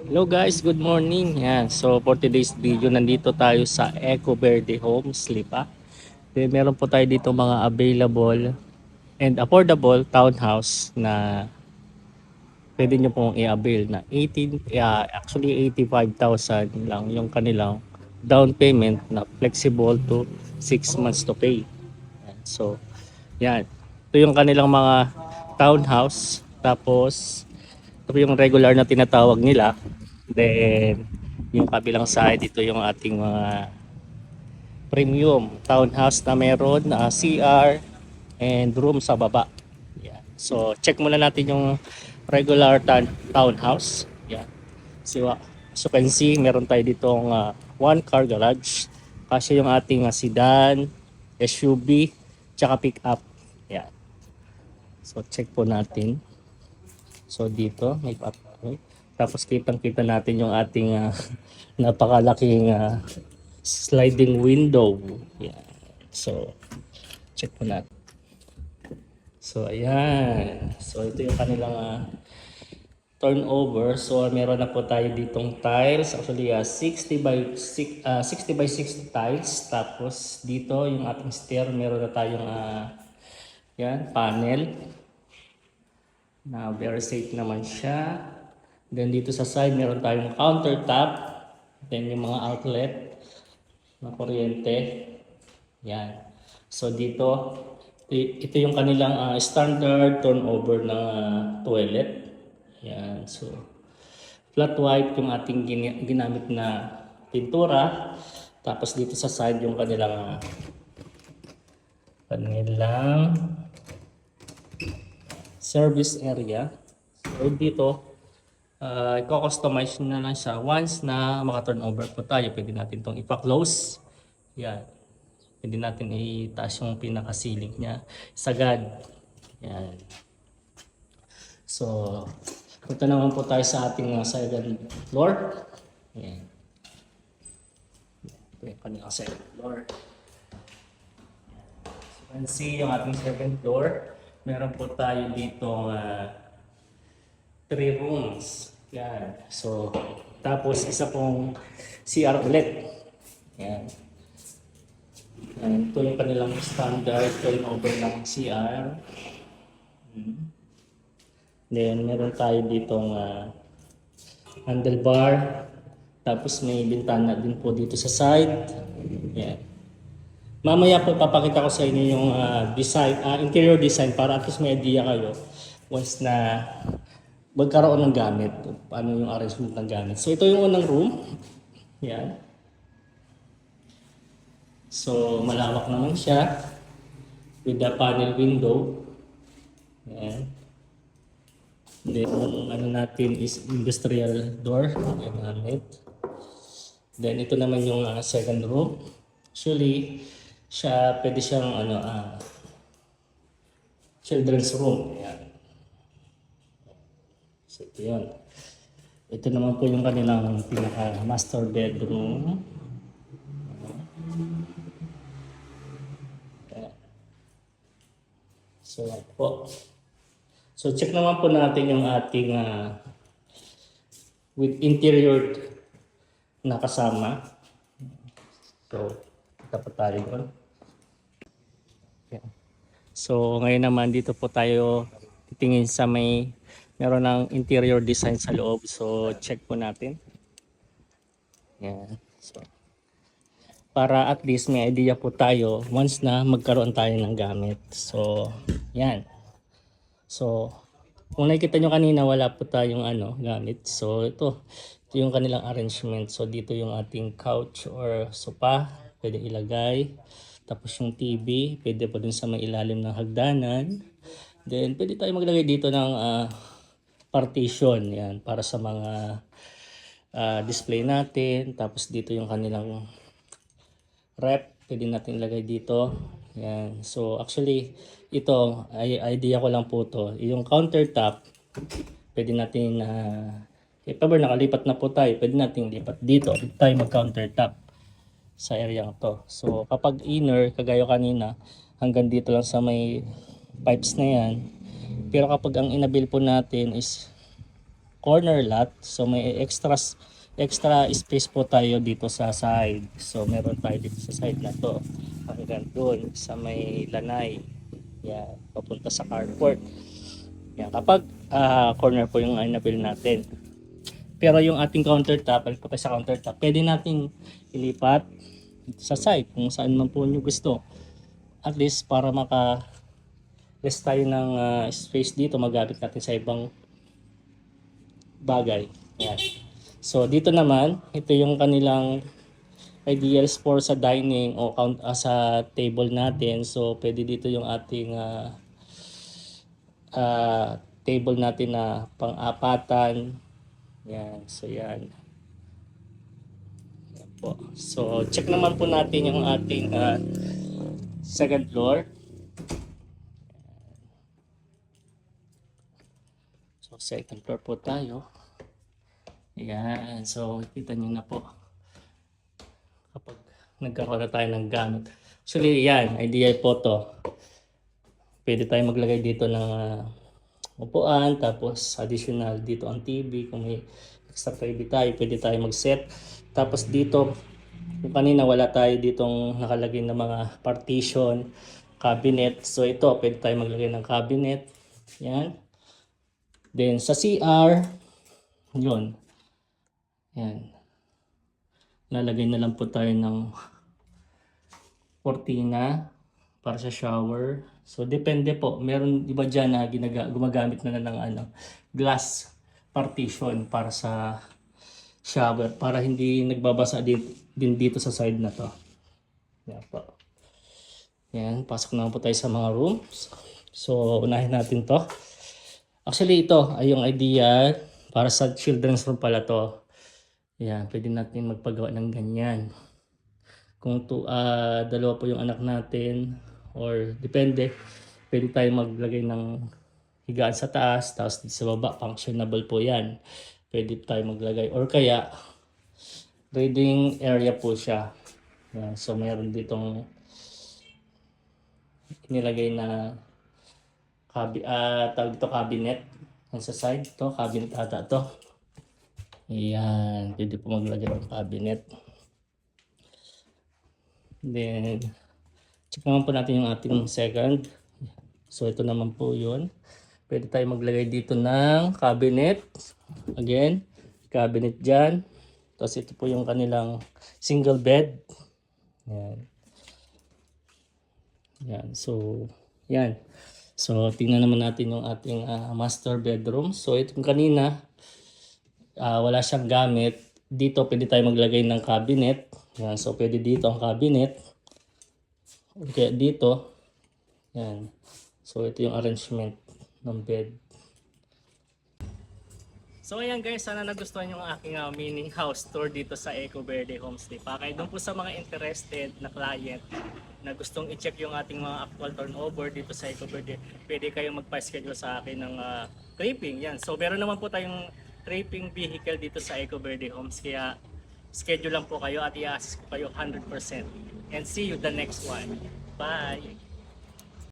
Hello guys, good morning. Yan. So for today's video, nandito tayo sa Eco Verde Homes, Lipa. Then meron po tayo dito mga available and affordable townhouse na pwede nyo pong i-avail na 85,000 lang yung kanilang down payment na flexible to 6 months to pay. Yan. So yan. Ito yung kanilang mga townhouse. Tapos ito yung regular na tinatawag nila. Then, yung kabilang side, ito yung ating mga premium townhouse na meron na CR and room sa baba. Yeah. So, check muna natin yung regular townhouse. Yeah. So, as you can see, meron tayo ditong one car garage. Kasi yung ating sedan, SUV, tsaka pick up. Yeah. So, check po natin. So dito may pathway. Tapos kitang-kita natin yung ating napakalaking sliding window. Yan. So check po natin. So ayan. So ito yung kanilang turnover. So meron na po tayo ditong tiles. Actually 60 by 60 tiles. Tapos dito yung ating stair, meron na tayong yan, panel na very safe naman siya. Then dito sa side meron tayong countertop, then yung mga outlet na kuryente. Yan. So dito ito yung kanilang standard turnover ng toilet. Yan. So flat white yung ating ginamit na pintura. Tapos dito sa side yung kanilang service area. So dito, i-customize na lang siya. Once na maka-turnover po tayo, pwede natin itong ipa-close. Yan. Pwede natin itaas yung pinaka-ceiling niya. Sagad. Yan. So, punta naman po tayo sa ating second floor. Yan. Ito yung kanilang second floor. So, you can see yung ating second floor. Meron po tayo dito 3 rooms. Yan. So, tapos isa pong CR ulit. Yan. Ito yung kanilang standard turnover ng CR. Then, meron tayo ditong handlebar. Tapos may bintana din po dito sa side. Yan. Mamaya po papakita ko sa inyo yung design, interior design para at least may idea kayo once na magkaroon ng gamit, paano yung arrangement ng gamit. So ito yung unang room. Yan. So malawak naman siya with the panel window. Yan. Then ano natin is industrial door yung gamit. Then ito naman yung second room. Actually, pwede siyang children's room. Ayan. So ito yun. Ito naman po yung kanilang pinaka master bedroom. Ayan. So po. So check naman po natin yung ating with interior na kasama. So kita po tayo doon. So ngayon naman dito po tayo titingin sa meron ng interior design sa loob. So check po natin. Yan. So para at least may idea po tayo once na magkaroon tayo ng gamit. So yan. So kung nakikita nyo kanina wala po tayong gamit. So ito yung kanilang arrangement. So dito yung ating couch or sofa pwede ilagay. Tapos yung TV, pwede po dun sa may ilalim ng hagdanan. Then, pwede tayo maglagay dito ng partition. Yan, para sa mga display natin. Tapos dito yung kanilang rep. Pwede natin ilagay dito. Yan. So, actually, ito, idea ko lang po to. Yung countertop, pwede natin, if ever nakalipat na po tayo, pwede natin lipat dito. Pwede tayo mag-countertop sa area to. So kapag inner, kagaya kanina, hanggang dito lang sa may pipes na yan. Pero kapag ang inabil po natin is corner lot. So may extra space po tayo dito sa side. So meron tayo dito sa side na to hanggang doon sa may lanay. Yan, papunta sa carport. Yan, kapag corner po yung inabil natin. Pero yung ating countertop, balik po tayo sa countertop, pwede nating ilipat sa side kung saan man po nyo gusto. At least para maka-rest tayo ng space dito, magamit natin sa ibang bagay. Yan. So dito naman, ito yung kanilang ideals for sa dining o sa table natin. So pwede dito yung ating table natin na pang-apatan. Yan, so yan. Yan po. So check naman po natin yung ating second floor. So second floor po tayo. Yan, so kita nyo na po kapag nagkaroon na tayo ng gamit. Actually yan, idea po to. Pwede tayo maglagay dito ng upuan, tapos additional dito ang TV. Kung may extra TV tayo, pwede tayo mag-set. Tapos dito, kung kanina wala tayo ditong nakalagay na mga partition, cabinet. So ito, pwede tayo maglagay ng cabinet. Yan. Then sa CR, yun. Yan. Lalagay na lang po tayo ng cortina para sa shower. So depende po. Meron iba dyan na gumagamit na ng glass partition para sa shower para hindi nagbabasa din dito sa side na to. Yan po. Yan, pasok na po tayo sa mga rooms. So unahin natin to. Actually ito ay yung idea para sa children's room pala to. Yan, pwede natin magpagawa ng ganyan. Kung dalawa po yung anak natin or depende, pwede tayo maglagay ng higaan sa taas, tapos sa baba, functionable po yan. Pwede tayo maglagay or kaya reading area po siya. Yan, so mayroon ditong inilagay na tawag dito cabinet. Yan sa side to, cabinet ata to. Ayan, pwede po maglagay ng cabinet. Then, check naman po natin yung ating second. So, ito naman po yun. Pwede tayo maglagay dito ng cabinet. Again, cabinet dyan. Tapos ito po yung kanilang single bed. Yan. Yan. So, yan. So, tingnan naman natin yung ating master bedroom. So, itong kanina, wala siyang gamit. Dito pwede tayo maglagay ng cabinet. Yan, so pwede dito ang cabinet. Okay, dito. Yan. So ito yung arrangement ng bed. So ayan guys, sana nagustuhan yung aking mini house tour dito sa Eco Verde Homestay. Kaya doon po sa mga interested na client na gustong i-check yung ating mga actual turnover dito sa Eco Verde, pwede kayong magpa-schedule sa akin ng clipping. Yan. So meron naman po tayong tripping vehicle dito sa Eco Verde Homes, kaya schedule lang po kayo at i-assist ko kayo 100%. And see you the next one. Bye!